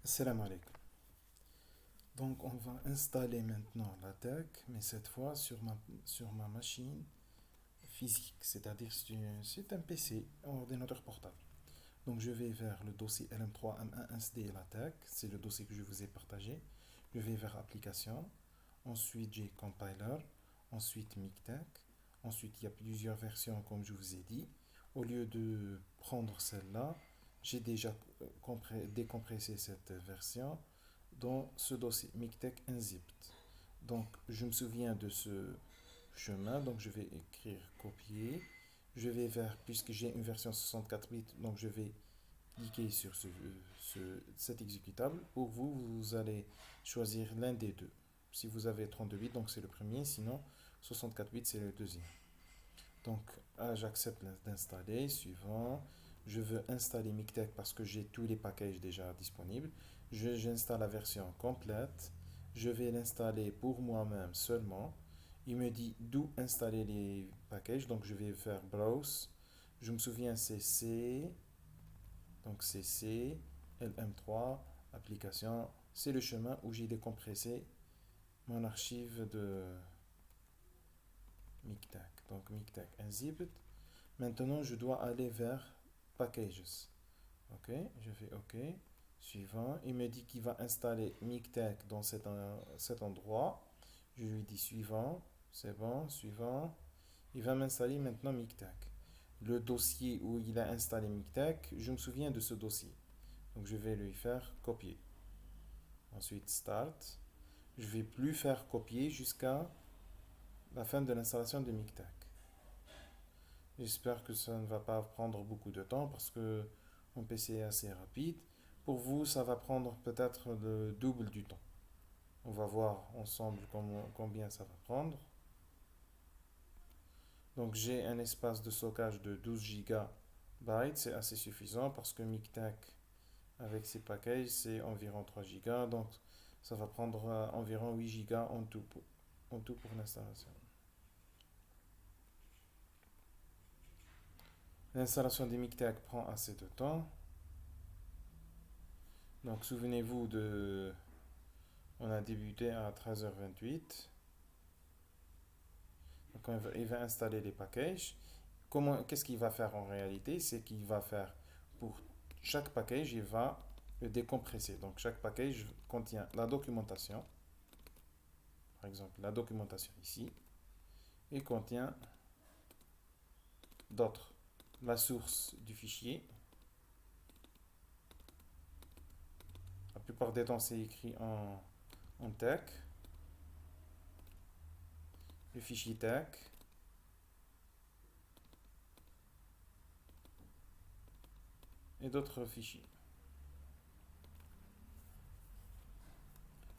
Salam alaikum. Donc on va installer maintenant la tech, mais cette fois sur ma machine physique, c'est-à-dire c'est un PC, un ordinateur portable. Donc je vais vers le dossier LM3M1SD et la tech, c'est le dossier que je vous ai partagé. Je vais vers application, ensuite j'ai compiler, ensuite MikTeX, ensuite il y a plusieurs versions comme je vous ai dit. Au lieu de prendre celle-là, j'ai déjà décompressé cette version dans ce dossier MikTeX Unzipped. Donc, je me souviens de ce chemin, donc je vais écrire copier. Je vais vers, puisque j'ai une version 64 bits, donc je vais cliquer sur cet exécutable. Pour vous, vous allez choisir l'un des deux. Si vous avez 32 bits, donc c'est le premier, sinon 64 bits, c'est le deuxième. Donc, j'accepte d'installer. Suivant. Je veux installer MikTeX parce que j'ai tous les packages déjà disponibles. J'installe la version complète. Je vais l'installer pour moi-même seulement. Il me dit d'où installer les packages. Donc, je vais faire Browse. Je me souviens, c'est C. Donc, c'est C, LM3, application. C'est le chemin où j'ai décompressé mon archive de MikTeX. Donc, MikTeX Unzipped. Maintenant, je dois aller vers Packages. OK, je fais OK. Suivant, il me dit qu'il va installer MikTeX dans cet endroit. Je lui dis suivant, c'est bon, suivant. Il va m'installer maintenant MikTeX. Le dossier où il a installé MikTeX, je me souviens de ce dossier. Donc je vais lui faire copier. Ensuite, Start. Je vais plus faire copier jusqu'à la fin de l'installation de MikTeX. J'espère que ça ne va pas prendre beaucoup de temps parce que mon PC est assez rapide. Pour vous, ça va prendre peut-être le double du temps. On va voir ensemble combien ça va prendre. Donc j'ai un espace de stockage de 12 Go, c'est assez suffisant parce que MikTeX avec ses packages c'est environ 3 Go, donc ça va prendre environ 8 Go en tout pour l'installation. L'installation des MikTeX prend assez de temps. Donc souvenez-vous de... On a débuté à 13h28. Donc il va installer les packages. Qu'est-ce qu'il va faire en réalité? C'est qu'il va faire pour chaque package, il va le décompresser. Donc chaque package contient la documentation. Par exemple, la documentation ici. Et contient d'autres. La source du fichier. La plupart des temps, c'est écrit en tech. Le fichier tech. Et d'autres fichiers.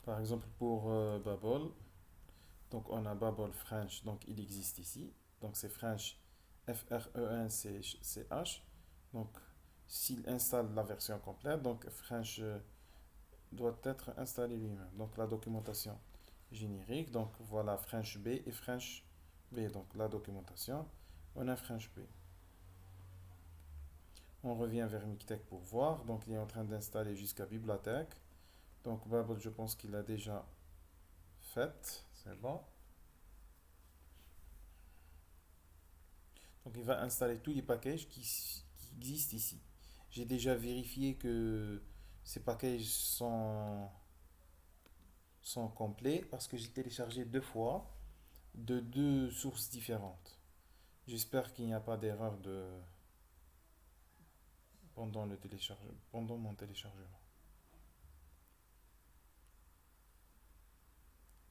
Par exemple, pour Babel, donc on a Babel French, donc il existe ici. Donc c'est French, French. Donc s'il installe la version complète, donc French doit être installé lui-même. Donc la documentation générique, donc voilà French B et French B. Donc la documentation, on a French B. On revient vers MikTeX pour voir. Donc il est en train d'installer jusqu'à bibliothèque. Donc Babel, je pense qu'il a déjà fait. C'est bon. Donc il va installer tous les packages qui existent ici. J'ai déjà vérifié que ces packages sont complets parce que j'ai téléchargé deux fois de deux sources différentes. J'espère qu'il n'y a pas d'erreur pendant mon téléchargement.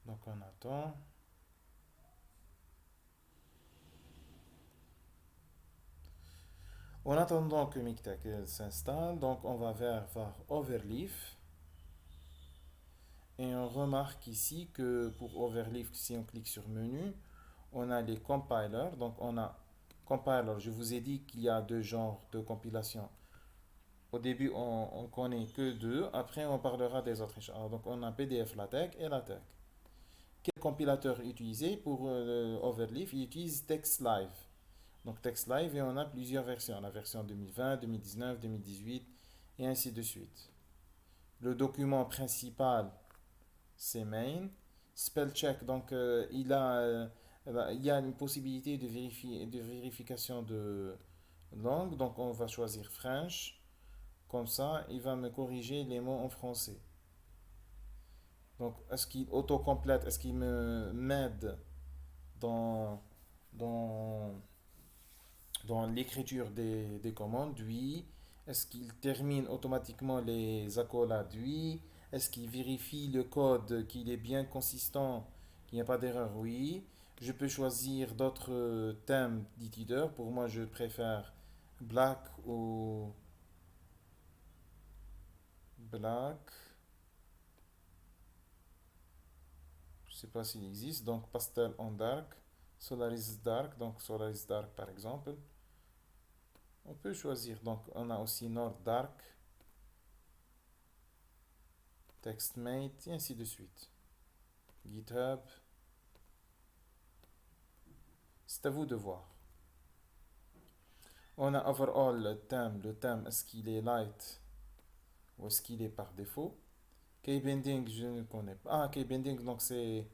Donc on attend. En attendant que MikTeX s'installe, donc on va vers Overleaf. Et on remarque ici que pour Overleaf, si on clique sur menu, on a les compilers. Donc on a compiler, je vous ai dit qu'il y a deux genres de compilation. Au début, on connaît que deux. Après, on parlera des autres. Alors, donc on a PDF LaTeX et LaTeX. Quel compilateur utiliser pour Overleaf? Il utilise TextLive. Donc TextLive et on a plusieurs versions. La version 2020, 2019, 2018 et ainsi de suite. Le document principal, c'est main. Spell check, donc il y a une possibilité de vérification de langue, donc on va choisir French. Comme ça, il va me corriger les mots en français. Donc, est-ce qu'il autocomplète, est-ce qu'il me m'aide dans, dans, dans l'écriture des commandes? Oui. Est-ce qu'il termine automatiquement les accolades? Oui. Est-ce qu'il vérifie le code, qu'il est bien consistant, qu'il n'y a pas d'erreur? Oui. Je peux choisir d'autres thèmes d'éditeur. Pour moi, je préfère Black ou Black. Je ne sais pas s'il existe. Donc, Pastel en Dark. Solaris Dark. Donc, Solaris Dark par exemple. On peut choisir. Donc, on a aussi Nord Dark, TextMate, et ainsi de suite. GitHub. C'est à vous de voir. On a overall le thème. Le thème, est-ce qu'il est light ou est-ce qu'il est par défaut? K-bending, je ne connais pas. Ah, K-bending, donc c'est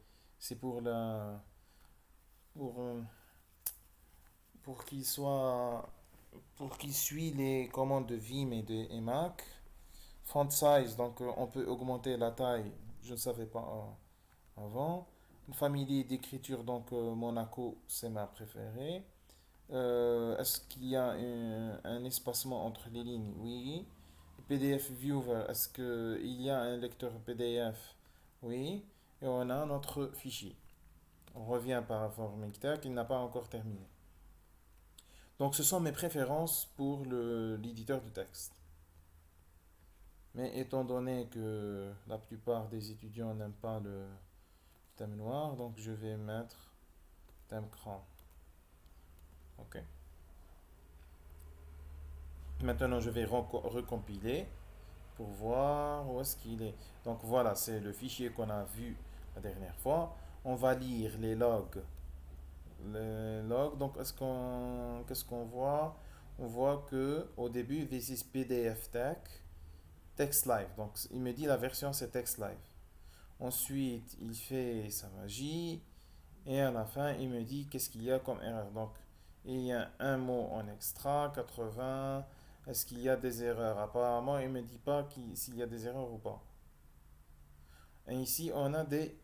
pour pour qu'il soit pour qu'il suit les commandes de Vim et Mac. Font size, donc on peut augmenter la taille. Je ne savais pas avant. Une famille d'écriture, donc Monaco, c'est ma préférée. Est-ce qu'il y a un espacement entre les lignes? Oui. PDF Viewer, est-ce qu'il y a un lecteur PDF? Oui. Et on a notre fichier. On revient par rapport au Mictec, il n'a pas encore terminé. Donc ce sont mes préférences pour l'éditeur de texte. Mais étant donné que la plupart des étudiants n'aiment pas le thème noir, donc je vais mettre thème cran. Ok. Maintenant, je vais recompiler pour voir où est-ce qu'il est. Donc voilà, c'est le fichier qu'on a vu la dernière fois. On va lire les logs. Les logs, donc qu'est-ce qu'on voit? On voit que au début, this is PDF tech, text live. Donc il me dit la version c'est text live. Ensuite, il fait sa magie. Et à la fin, il me dit qu'est-ce qu'il y a comme erreur. Donc, il y a un mot en extra, 80. Est-ce qu'il y a des erreurs? Apparemment, il ne me dit pas s'il y a des erreurs ou pas. Et ici, on a des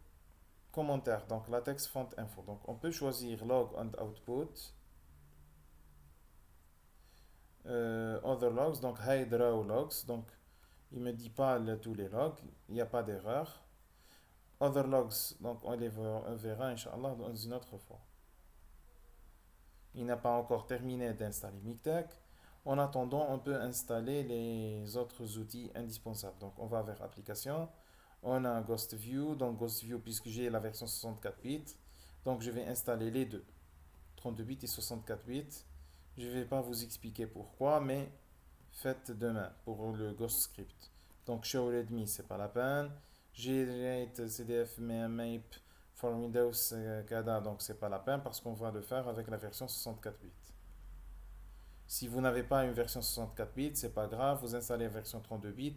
commentaires. Donc, latex font info. Donc, on peut choisir log and output. Other logs, donc hide raw logs. Donc, il ne me dit pas tous les logs. Il n'y a pas d'erreur. Other logs, donc on les verra, Inch'Allah, dans une autre fois. Il n'a pas encore terminé d'installer Mictec. En attendant, on peut installer les autres outils indispensables. Donc, on va vers Application. On a Ghost View. Donc, Ghost View, puisque j'ai la version 64 bits. Donc, je vais installer les deux, 32 bits et 64 bits. Je ne vais pas vous expliquer pourquoi, mais faites demain pour le Ghost Script. Donc, Show Readme, c'est pas la peine. Generate CDF Map for Windows CADA, donc c'est pas la peine parce qu'on va le faire avec la version 64 bits. Si vous n'avez pas une version 64 bits, c'est pas grave, vous installez la version 32 bits,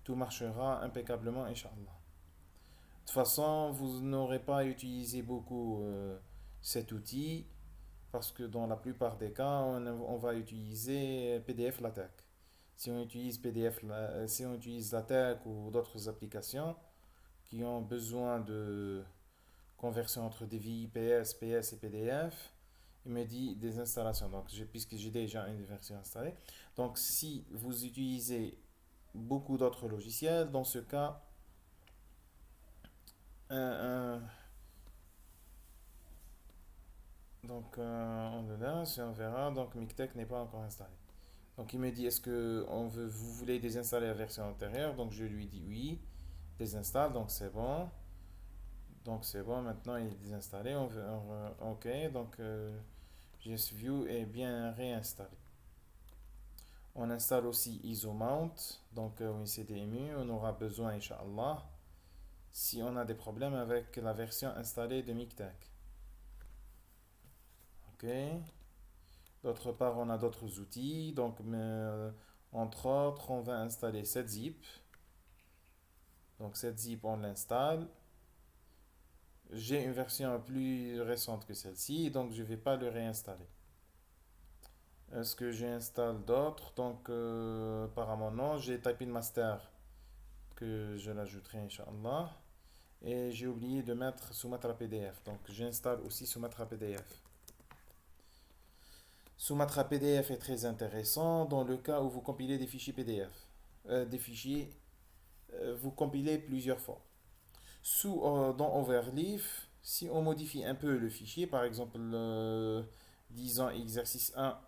tout marchera impeccablement, Inch'Allah. De toute façon, vous n'aurez pas à utiliser beaucoup cet outil parce que dans la plupart des cas, on va utiliser PDF LaTeX. Si on utilise si on utilise LaTeX ou d'autres applications qui ont besoin de conversion entre des VIPS, PS et PDF, il me dit des installations. Donc, puisque j'ai déjà une version installée. Donc, si vous utilisez beaucoup d'autres logiciels, dans ce cas, un- donc on le lance et on verra. Donc, Mictec n'est pas encore installé. Donc, il me dit est-ce que vous voulez désinstaller la version antérieure? Donc, je lui dis oui, désinstalle. Donc, c'est bon. Donc, c'est bon. Maintenant, il est désinstallé. OK. Donc, GSView est bien réinstallé. On installe aussi IsoMount, donc WinCDMU. On aura besoin, Inch'Allah, si on a des problèmes avec la version installée de Mictec. Ok. D'autre part, on a d'autres outils. Donc, entre autres, on va installer 7zip. Donc cette zip, on l'installe. J'ai une version plus récente que celle-ci, donc je ne vais pas le réinstaller. Est-ce que j'installe d'autres? Donc apparemment non, j'ai Typing Master que je l'ajouterai, Inch'Allah. Et j'ai oublié de mettre Sumatra PDF. Donc j'installe aussi Sumatra PDF. Sumatra PDF est très intéressant dans le cas où vous compilez des fichiers PDF. Des fichiers, vous compilez plusieurs fois. Dans Overleaf, si on modifie un peu le fichier, par exemple, disons exercice 1,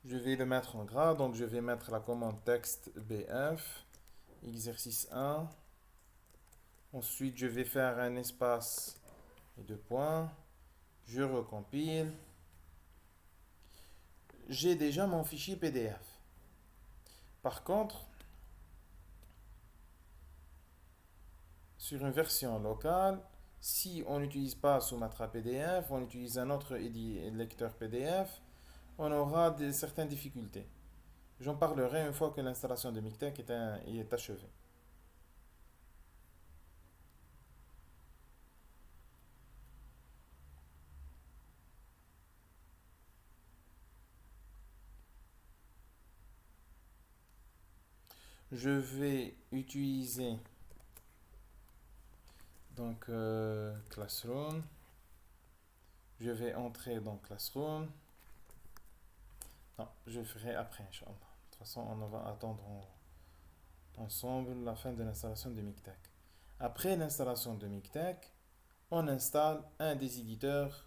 je vais le mettre en gras, donc je vais mettre la commande texte BF, exercice 1. Ensuite, je vais faire un espace et deux points. Je recompile. J'ai déjà mon fichier PDF. Par contre, sur une version locale, si on n'utilise pas Sumatra PDF, on utilise un autre lecteur PDF, on aura certaines difficultés. J'en parlerai une fois que l'installation de Mictec est achevée. Je vais utiliser donc Classroom. Je vais entrer dans Classroom. Non, je le ferai après, Inch'Allah. De toute façon, on va attendre ensemble la fin de l'installation de Mictec. Après l'installation de Mictec, on installe un des éditeurs,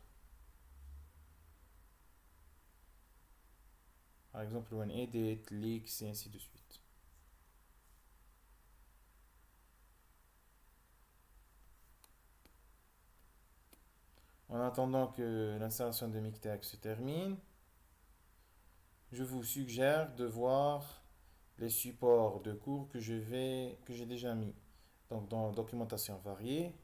par exemple OneEdit, Leaks et ainsi de suite. En attendant que l'installation de Mictec se termine, je vous suggère de voir les supports de cours que j'ai déjà mis. Donc dans documentation variée,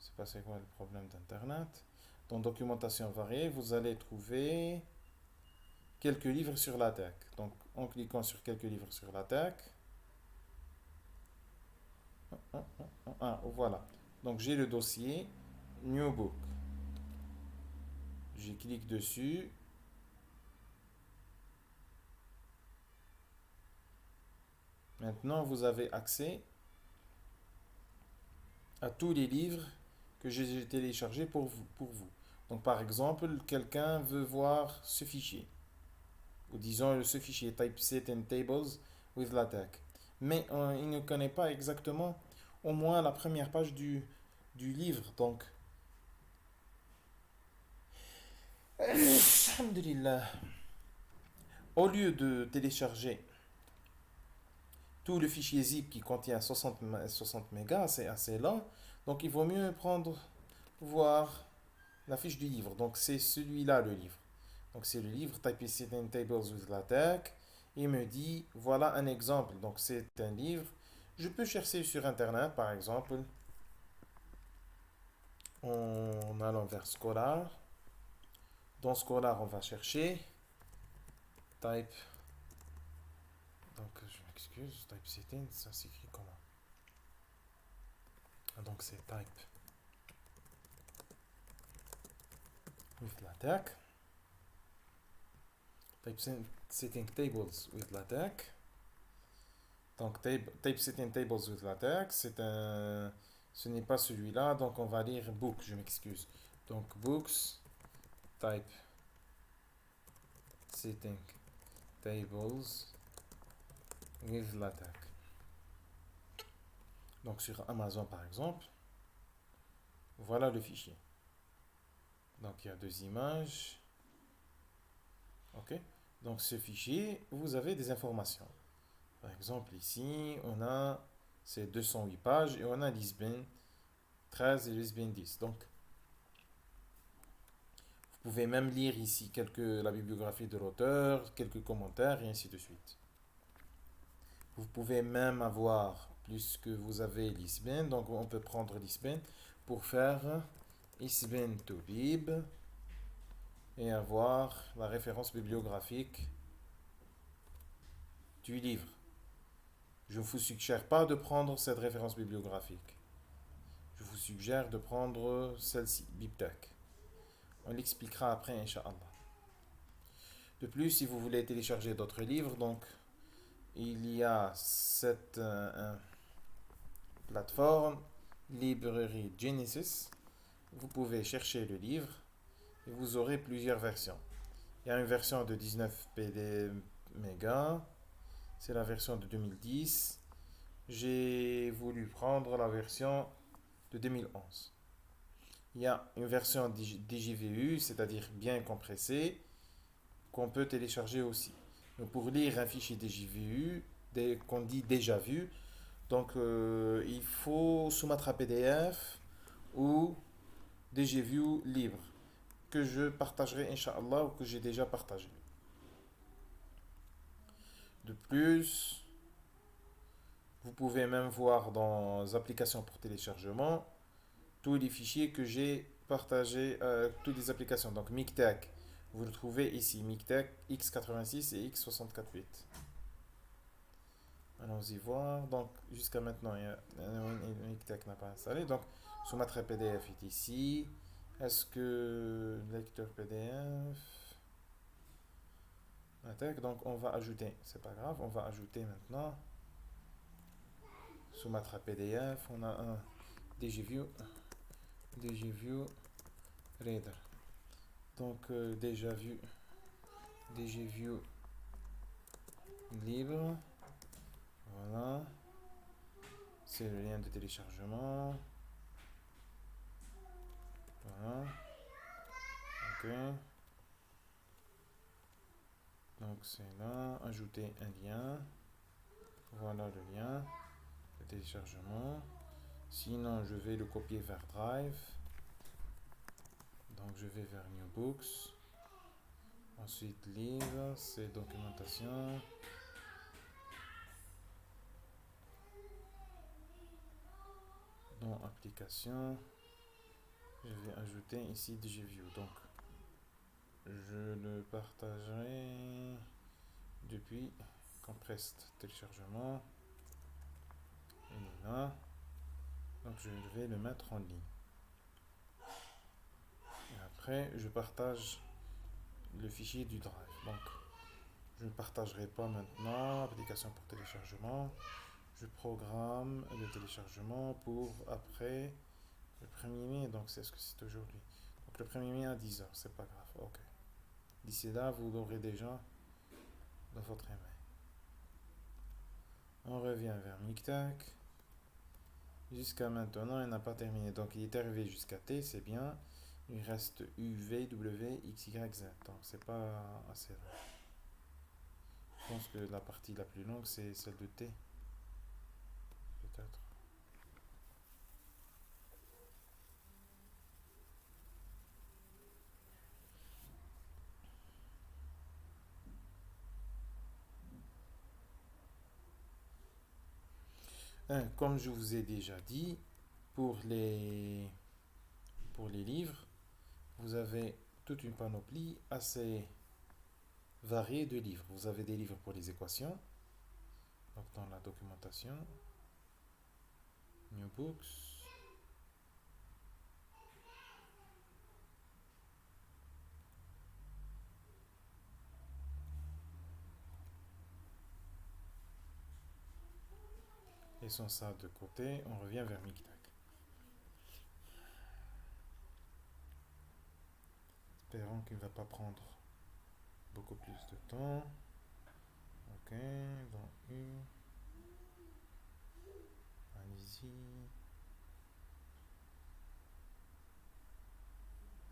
c'est pas c'est quoi le problème d'internet. Dans documentation variée, vous allez trouver quelques livres sur l'attaque. Donc en cliquant sur quelques livres sur l'attaque, voilà. Donc j'ai le dossier New Book. Je clique dessus. Maintenant, vous avez accès à tous les livres que j'ai téléchargés pour vous. Donc, par exemple, quelqu'un veut voir ce fichier, ou disons ce fichier typeset and tables with LaTeX. Mais il ne connaît pas exactement au moins la première page du livre. Donc, alhamdulillah, au lieu de télécharger tout le fichier zip qui contient 60 mégas, c'est assez lent. Donc il vaut mieux voir la fiche du livre. Donc c'est celui-là le livre. Donc c'est le livre Typeset and Tables with LaTeX. Il me dit, voilà un exemple. Donc c'est un livre. Je peux chercher sur Internet, par exemple, en allant vers Scholar. Dans Scholar, on va chercher Type. Donc je m'excuse, Typesetting, ça s'écrit comment? Donc c'est Type with LaTeX. Typesetting Tables with LaTeX. Donc Typesetting Tables with LaTeX, ce n'est pas celui-là, donc on va lire Book, je m'excuse. Donc Books, Typesetting Tables with LaTeX. Donc sur Amazon par exemple, voilà le fichier. Donc il y a deux images. Ok. Donc ce fichier, vous avez des informations. Par exemple ici, on a ces 208 pages et on a Lisbonne 13 et Lisbonne 10. Donc vous pouvez même lire ici la bibliographie de l'auteur, quelques commentaires et ainsi de suite. Vous pouvez même avoir, plus que vous avez Lisbonne, donc on peut prendre Lisbonne pour faire Lisbonne to Bib et avoir la référence bibliographique du livre. Je ne vous suggère pas de prendre cette référence bibliographique. Je vous suggère de prendre celle-ci, BibTech. On l'expliquera après, Inch'Allah. De plus, si vous voulez télécharger d'autres livres, donc il y a cette plateforme, librairie Genesis. Vous pouvez chercher le livre et vous aurez plusieurs versions. Il y a une version de 19 PD mégas, c'est la version de 2010. J'ai voulu prendre la version de 2011. Il y a une version DJVU, c'est-à-dire bien compressée, qu'on peut télécharger aussi. Donc pour lire un fichier DJVU, qu'on dit déjà vu, donc il faut soumettre un PDF ou DJView libre que je partagerai, Inch'Allah, ou que j'ai déjà partagé. De plus, vous pouvez même voir dans les applications pour téléchargement tous les fichiers que j'ai partagés, toutes les applications. Donc MikTek, vous le trouvez ici, MikTek x86 et x648. Allons-y voir. Donc jusqu'à maintenant, MikTek n'a pas installé. Donc soumettre PDF est ici. Est-ce que lecteur PDF? Donc on va ajouter, c'est pas grave, on va ajouter maintenant soumettre PDF. On a un DJView Reader. Donc déjà vu DJView libre. Voilà. C'est le lien de téléchargement. Voilà. Ok. Donc c'est là. Ajouter un lien. Voilà le lien de téléchargement. Sinon, je vais le copier vers Drive. Donc je vais vers New Books. Ensuite, livre, c'est documentation. Dans application, je vais ajouter ici DJView. Donc, je le partagerai depuis Compressed téléchargement. Il est là. Donc, je vais le mettre en ligne. Et après, je partage le fichier du Drive. Donc, je ne partagerai pas maintenant. Application pour téléchargement. Je programme le téléchargement pour après le 1er mai. Donc, c'est ce que c'est aujourd'hui. Donc, le 1er mai à 10h. C'est pas grave. Ok. D'ici là, vous l'aurez déjà dans votre email. On revient vers MikTek. Jusqu'à maintenant, il n'a pas terminé. Donc, il est arrivé jusqu'à T, c'est bien. Il reste U, V, W, X, Y, Z. Donc, c'est pas assez long. Je pense que la partie la plus longue, c'est celle de T. Peut-être. Comme je vous ai déjà dit, pour les, pour les livres, vous avez toute une panoplie assez variée de livres. Vous avez des livres pour les équations, donc dans la documentation, New Books. Laissons ça de côté, on revient vers MikTek. Espérons qu'il ne va pas prendre beaucoup plus de temps. Ok, dans U. Allez-y.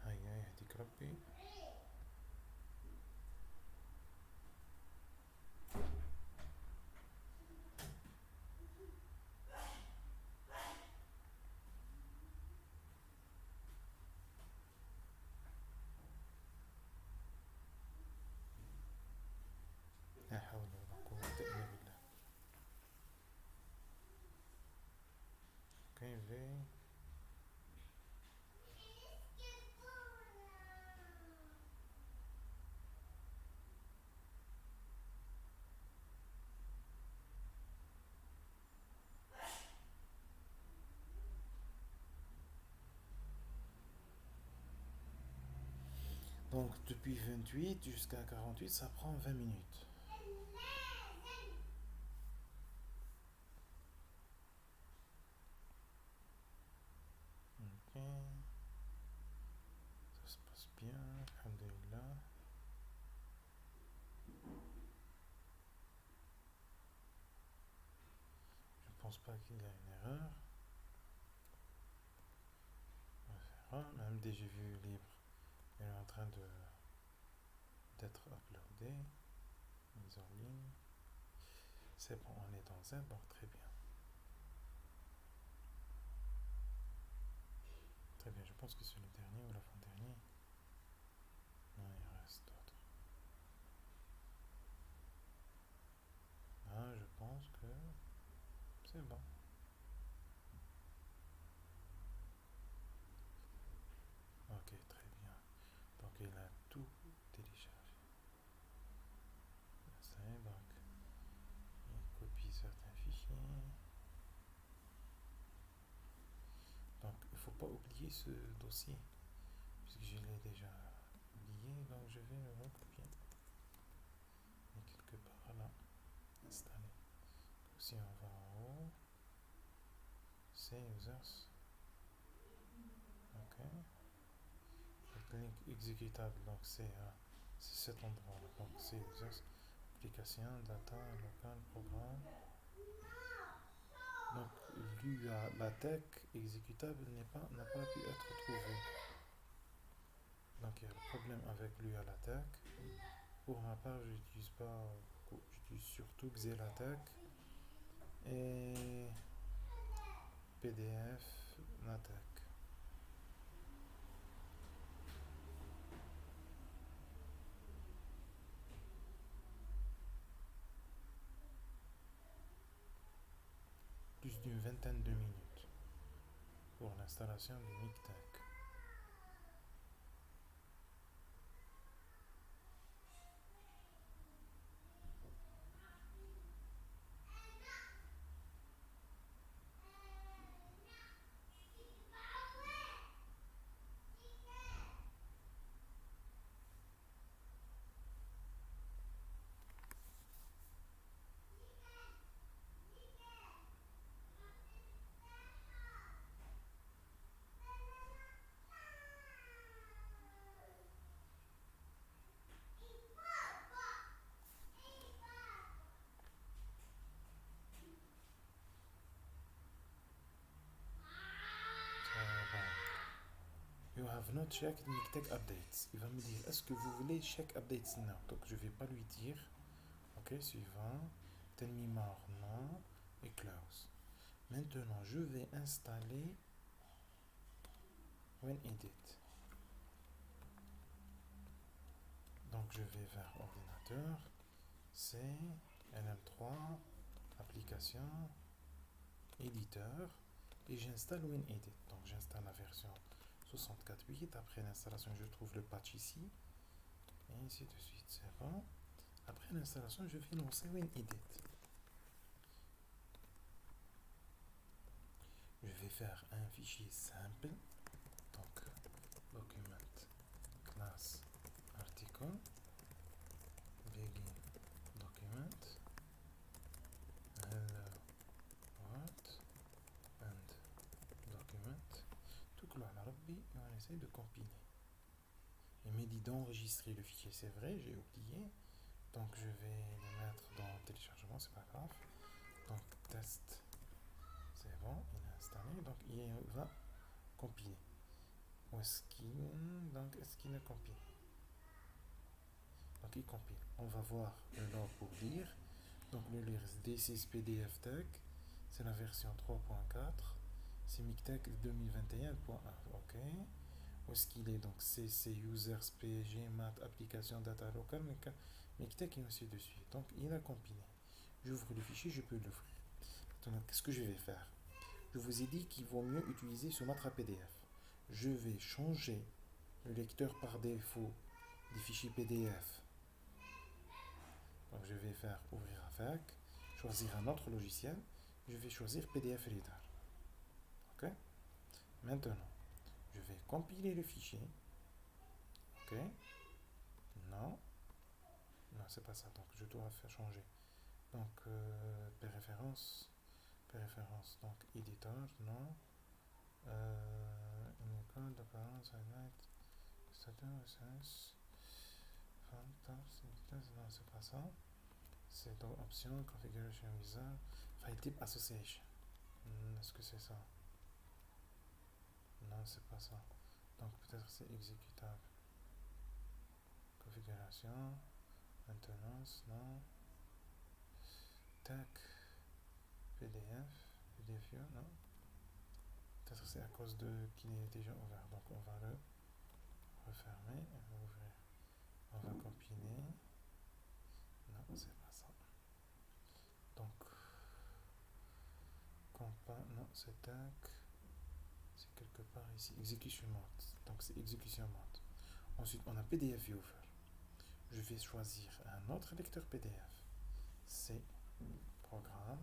Aïe aïe, هديك ربي. لا حول ولا قوة إلا بالله. Ok, V. Donc depuis 28 jusqu'à 48, ça prend 20 minutes. Ok, ça se passe bien, alhamdulillah. Je pense pas qu'il y a une erreur. On verra. Même dès j'ai vu libre, il est en train d'être uploadé, mise en ligne. C'est bon, on est dans un, donc très bien. Très bien, je pense que c'est le dernier ou l'avant-dernier. Non, il reste d'autres. Ah, je pense que c'est bon. Ok, très bien. Donc il a tout téléchargé. Ça y est, donc il copie certains fichiers. Donc il ne faut pas oublier ce dossier, puisque je l'ai déjà oublié, donc je vais le recopier. Il est quelque part là, installé. Si on va en haut, c'est users. Ok. Le link exécutable, donc c'est cet endroit là. Donc c'est users, application, data, local, programme. Donc l'UA, la tech exécutable n'a pas pu être trouvée. Donc il y a le problème avec l'UA-LaTeX. Pour ma part, je n'utilise pas beaucoup. J'utilise surtout Xelatec et PDF LaTeX. Plus d'une vingtaine de minutes pour l'installation du MikTeX. You have not checked MikTeX updates. Il va me dire, est-ce que vous voulez check updates now? Donc je ne vais pas lui dire. Ok, suivant. Tell me more, non. Et close. Maintenant, je vais installer WinEdit. Donc je vais vers ordinateur, c'est LM3, application, éditeur, et j'installe WinEdit. Donc j'installe la version 64.8. Après l'installation, je trouve le patch ici, et ainsi de suite. C'est bon. Après l'installation, je vais lancer WinEdit. Je vais faire un fichier simple. Donc, document, class, article, begin, document, hello, what, and document. Tout clos à la Rabbi, et on essaye de compiler. Il m'a dit d'enregistrer le fichier, c'est vrai, j'ai oublié. Donc je vais le mettre dans téléchargement, c'est pas grave. Donc test, c'est bon, il est installé. Donc il va compiler. Où est-ce qu'il a compilé? Donc il compile. On va voir le log pour lire. Donc le lire D6 PDF Tech, c'est la version 3.4. C'est MikTeX 2021.1. Ok. Où est-ce qu'il est? Donc CC Users PSG Math Application Data Local MikTeX et ainsi de suite. Donc il a compilé. J'ouvre le fichier, je peux l'ouvrir. Donc qu'est-ce que je vais faire? Je vous ai dit qu'il vaut mieux utiliser ce Matra PDF. Je vais changer le lecteur par défaut des fichiers PDF. Donc je vais faire ouvrir avec, choisir un autre logiciel. Je vais choisir PDF Reader. Ok. Maintenant, je vais compiler le fichier. Ok. Non, non, c'est pas ça. Donc, je dois faire changer. Donc, préférence. Donc, éditeur, non. Une école d'apparence, highlight, statut, essence, non, c'est pas ça. C'est dans option, configuration wizard, file type association. Est-ce que c'est ça? Non, c'est pas ça. Donc, peut-être c'est exécutable. Configuration, maintenance, non. Tac, PDF view, non. Peut-être c'est à cause de qu'il est déjà ouvert. Donc, on va le refermer et ouvrir. On va compiler. Non, c'est pas ça. Donc, non, c'est tac. C'est quelque part ici. Execution mode. Donc, c'est exécution mode. Ensuite, on a PDF Viewer. Je vais choisir un autre lecteur PDF. C'est programme.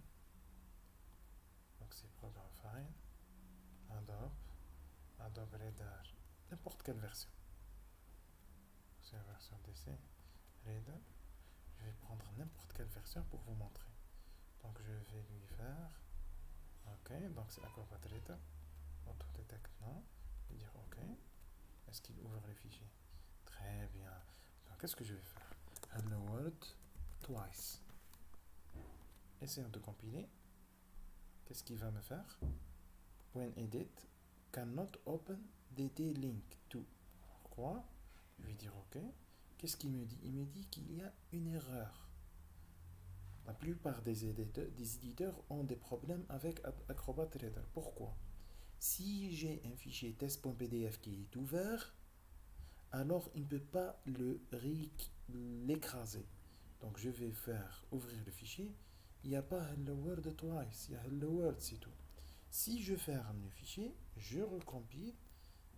Donc, c'est programme file. Adobe Reader. N'importe quelle version. C'est la version DC. Reader. Je vais prendre n'importe quelle version pour vous montrer. Donc, je vais lui faire. OK. Donc, c'est Acrobat Reader. Autodetect, non. Je vais dire OK. Est-ce qu'il ouvre les fichiers? Très bien. Donc, qu'est-ce que je vais faire? Hello World twice. Essayons de compiler. Qu'est-ce qu'il va me faire? When edit, cannot open dd link to. Pourquoi? Je vais dire OK. Qu'est-ce qu'il me dit? Il me dit qu'il y a une erreur. La plupart des éditeurs ont des problèmes avec Acrobat Reader. Pourquoi? Si j'ai un fichier test.pdf qui est ouvert, alors il ne peut pas l'écraser. Donc je vais faire ouvrir le fichier. Il n'y a pas Hello World twice, il y a Hello World, c'est tout. Si je ferme le fichier, je recompile.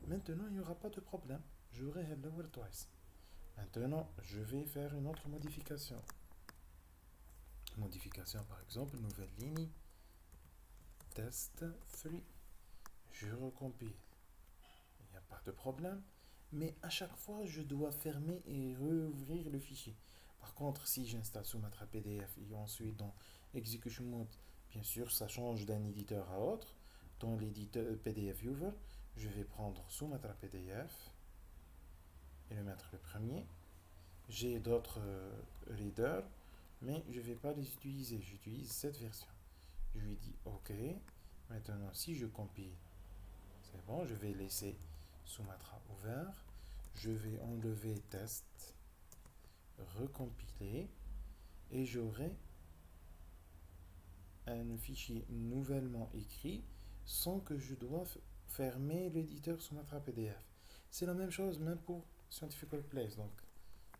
Maintenant, il n'y aura pas de problème. J'aurai Hello World twice. Maintenant, je vais faire une autre modification. Modification, par exemple, nouvelle ligne. Test 3. Je recompile. Il n'y a pas de problème. Mais à chaque fois, je dois fermer et rouvrir le fichier. Par contre, si j'installe Sumatra PDF et ensuite dans Execution Mode, bien sûr, ça change d'un éditeur à autre. Dans l'éditeur PDF Viewer, je vais prendre Sumatra PDF et le mettre le premier. J'ai d'autres readers, mais je ne vais pas les utiliser. J'utilise cette version. Je lui dis OK. Maintenant, si je compile, c'est bon, je vais laisser Sumatra ouvert. Je vais enlever test, recompiler et j'aurai un fichier nouvellement écrit sans que je doive fermer l'éditeur Sumatra PDF. C'est la même chose même pour Scientific Workplace. Donc,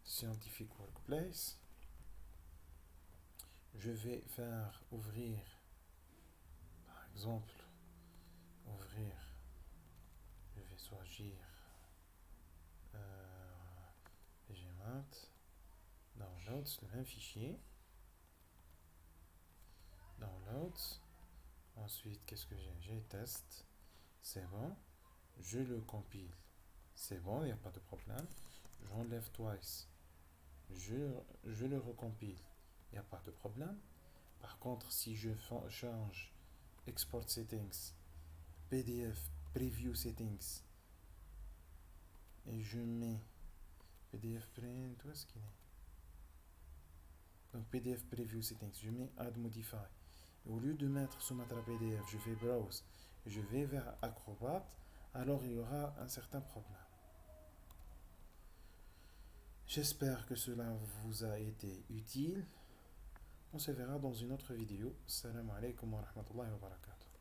Scientific Workplace, je vais faire ouvrir, par exemple, je vais choisir Gmail, Downloads, le même fichier, Downloads, ensuite qu'est-ce que j'ai test, c'est bon, je le compile, c'est bon, il n'y a pas de problème, j'enlève twice, je le recompile, il n'y a pas de problème. Par contre, si je change Export Settings, PDF Preview Settings, et je mets PDF Print, où est-ce qu'il est? Donc PDF Preview Settings, je mets Add Modify. Et au lieu de mettre Sumatra PDF, je vais Browse, je vais vers Acrobat, alors il y aura un certain problème. J'espère que cela vous a été utile. On se verra dans une autre vidéo. Salam alaikum wa rahmatullahi wa barakatuh.